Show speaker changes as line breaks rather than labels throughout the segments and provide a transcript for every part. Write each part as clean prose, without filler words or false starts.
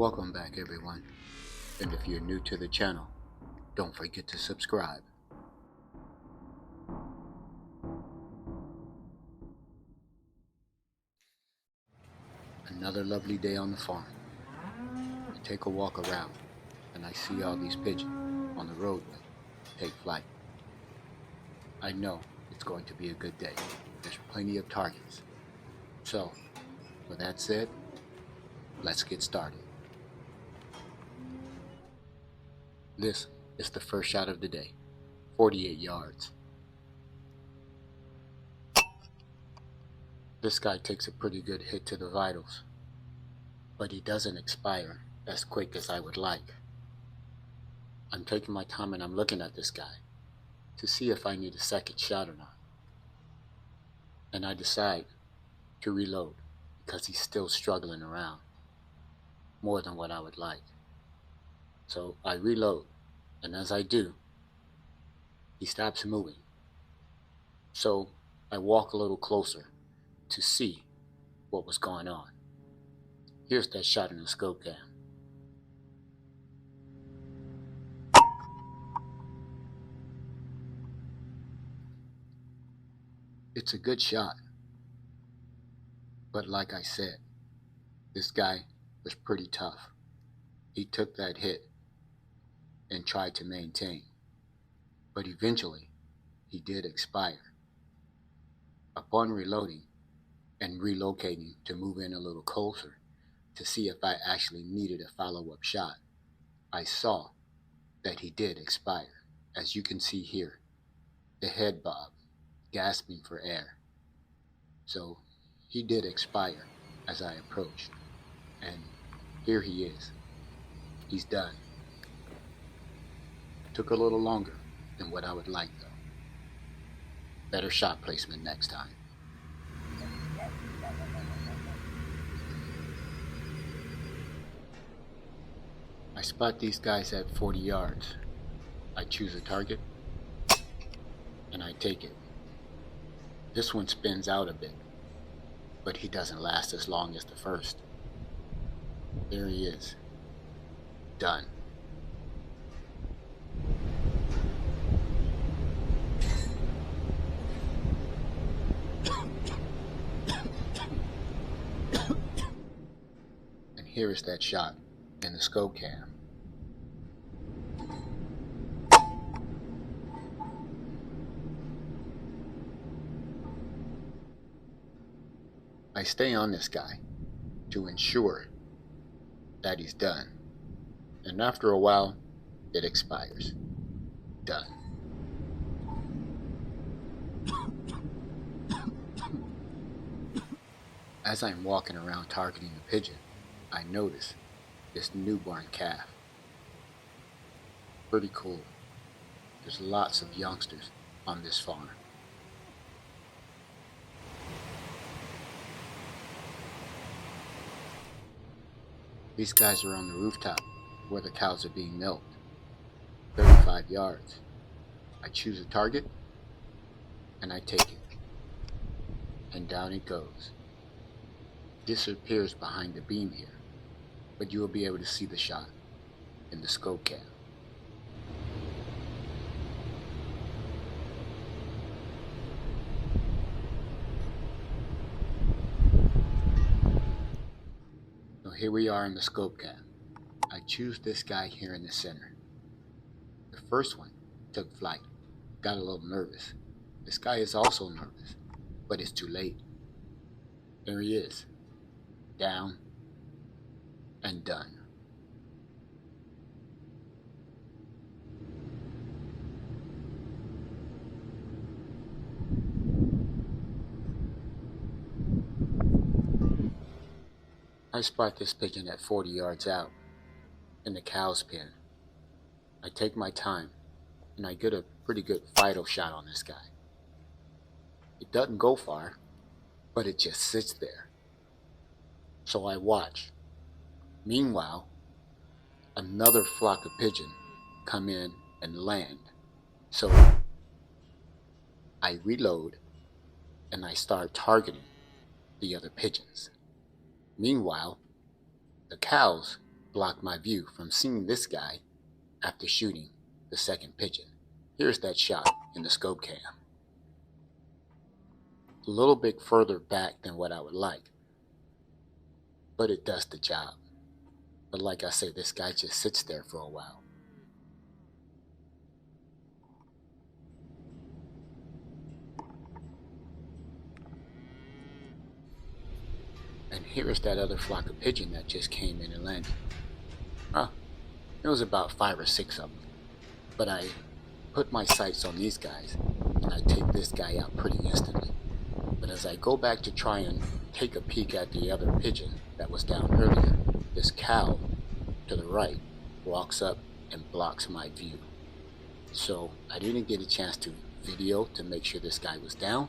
Welcome back everyone, and if you're new to the channel, don't forget to subscribe. Another lovely day on the farm. I take a walk around and I see all these pigeons on the roadway take flight. I know it's going to be a good day. There's plenty of targets. So, with that said, let's get started. This is the first shot of the day, 48 yards. This guy takes a pretty good hit to the vitals, but he doesn't expire as quick as I would like. I'm taking my time and I'm looking at this guy to see if I need a second shot or not. And I decide to reload because he's still struggling around more than what I would like. So I reload, and as I do, he stops moving. So I walk a little closer to see what was going on. Here's that shot in the scope cam. It's a good shot, but like I said, this guy was pretty tough. He took that hit and tried to maintain, but eventually he did expire. Upon reloading and relocating to move in a little closer to see if I actually needed a follow-up shot, I saw that he did expire. As you can see here, the head bob, gasping for air. So he did expire as I approached, and here he is. He's done. Took a little longer than what I would like though. Better shot placement next time. I spot these guys at 40 yards. I choose a target and I take it. This one spins out a bit, but he doesn't last as long as the first. There he is. Done. And here is that shot in the scope cam. I stay on this guy to ensure that he's done, and after a while it expires. Done. As I'm walking around targeting the pigeon, I notice this newborn calf. Pretty cool. There's lots of youngsters on this farm. These guys are on the rooftop where the cows are being milked. 35 yards. I choose a target and I take it. And down it goes. Disappears behind the beam here, but you will be able to see the shot in the scope cam. So here we are in the scope cam. I choose this guy here in the center. The first one took flight, got a little nervous. This guy is also nervous, but it's too late. There he is, down and done. I spot this pigeon at 40 yards out in the cow's pen. I take my time and I get a pretty good vital shot on this guy. It doesn't go far, but it just sits there. So I watch. Meanwhile, another flock of pigeons come in and land. So I reload and I start targeting the other pigeons. Meanwhile, the cows blocked my view from seeing this guy after shooting the second pigeon. Here's that shot in the scope cam. A little bit further back than what I would like, but it does the job. But like I said, this guy just sits there for a while. And here's that other flock of pigeon that just came in and landed. It was about 5 or 6 of them. But I put my sights on these guys, and I take this guy out pretty instantly. But as I go back to try and take a peek at the other pigeon that was down earlier, this cow to the right walks up and blocks my view. So I didn't get a chance to video to make sure this guy was down,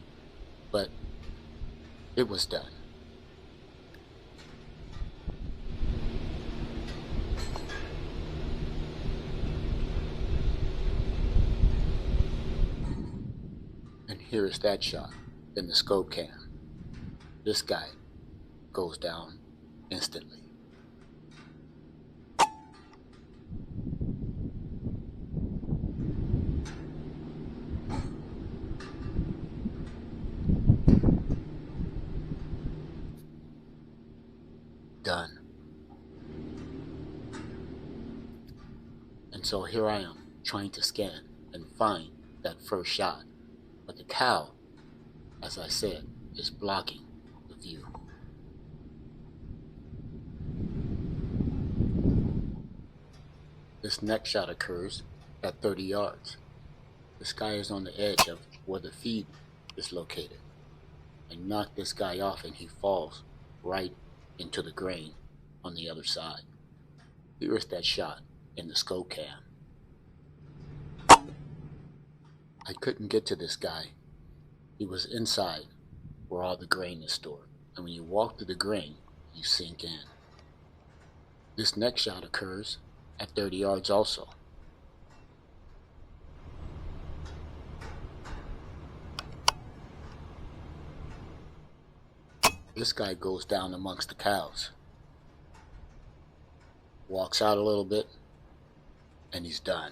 but it was done. And here is that shot in the scope cam. This guy goes down instantly. Done. And so here I am trying to scan and find that first shot, but the cow, as I said, is blocking the view. This next shot occurs at 30 yards. This guy is on the edge of where the feed is located. I knock this guy off and he falls right into the grain on the other side. Here's that shot in the scope cam. I couldn't get to this guy. He was inside where all the grain is stored. And when you walk through the grain, you sink in. This next shot occurs at 30 yards also. This guy goes down amongst the cows, walks out a little bit, and he's done.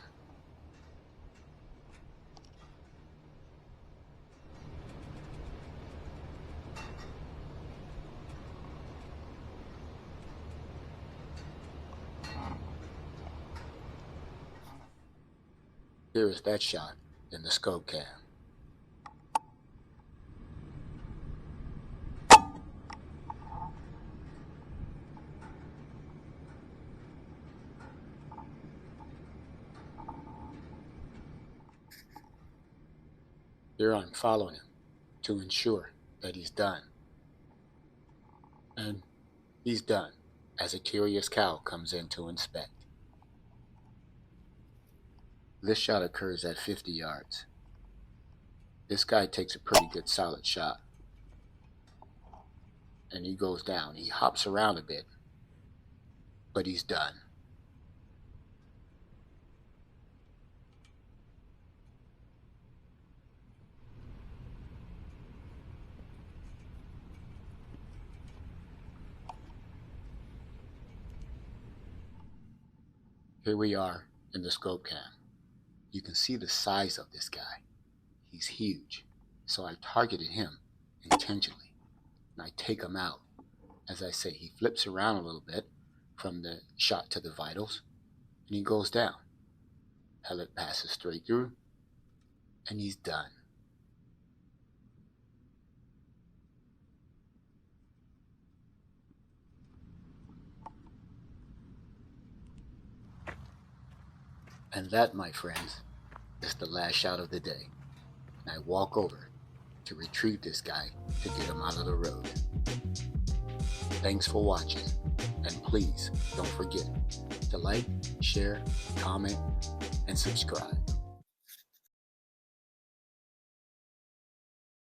Here is that shot in the scope cam. Here I'm following him to ensure that he's done. And he's done as a curious cow comes in to inspect. This shot occurs at 50 yards. This guy takes a pretty good solid shot. And he goes down. He hops around a bit, but he's done. Here we are in the scope cam. You can see the size of this guy. He's huge. So I targeted him intentionally. And I take him out. As I say, he flips around a little bit from the shot to the vitals. And he goes down. Pellet passes straight through. And he's done. And that, my friends, is the last shot of the day. And I walk over to retrieve this guy to get him out of the road. Thanks for watching, and please don't forget to like, share, comment, and subscribe.